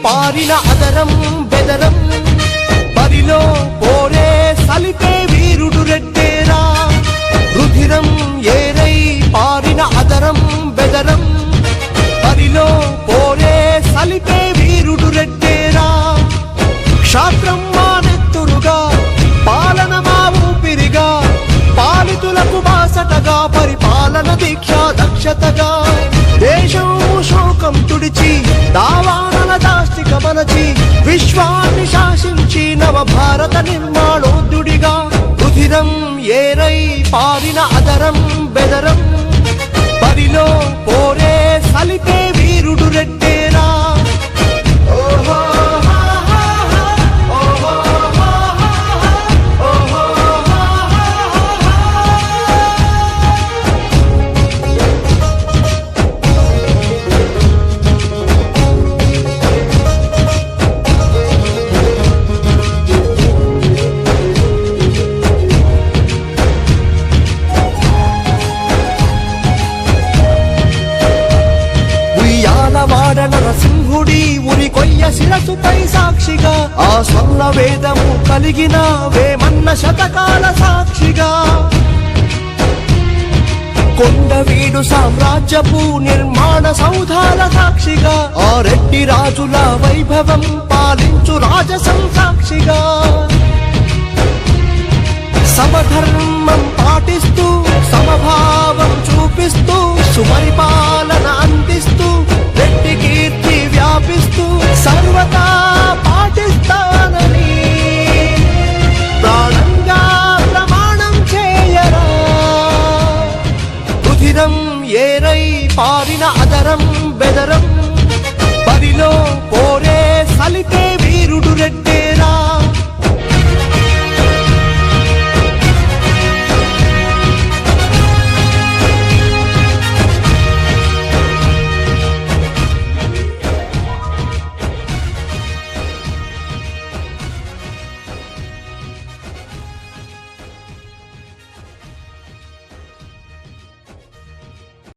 పారిన అదరం బెదరం బరిలో పోరే సలిపే వీరుడు రెడ్డేరా రుధిరం ఏరై పారిన అదరం బెదరం బరిలో పోరే సలిపే వీరుడు రెడ్డేరా క్షాత్రం మానెత్తురుగా పాలన మా ఊపిరిగా పాలితులకు బాసటగా పరిపాలన దీక్ష దక్షతగా దేశం శోకం తుడిచి దావానల దాష్టిక మనచి విశ్వాన్ని శాసించి నవ భారత నిర్మాణోద్యుడిగా రుధిరం ఏరై పారిన అదరం బెదరం బరిలో పోరే సలిపే వీరుడు రెడ్డేరా నరసింహుడి ఉరి కొయ్య శిరసుపై సాక్షిగా ఆ స్వర్ణ వేదము కలిగిన వేమన్న శతకాల సాక్షిగా కొండవీడు సామ్రాజ్యపు నిర్మాణ సౌధాల సాక్షిగా ఆ రెడ్డి రాజుల వైభవం పాలించు రాజసం సాక్షిగా సమధర్మం పాటిస్తూ సమభావం చూపిస్తూ సుపరిపాలన అందిస్తూ రెడ్డి కీర్తి వ్యాపిస్తూ సర్వతా పాటిస్తానని ప్రాణంగా ప్రమాణం చేయరా రుధిరం ఏరై పారిన అదరం బెదరం బరిలో పోరే సలిపే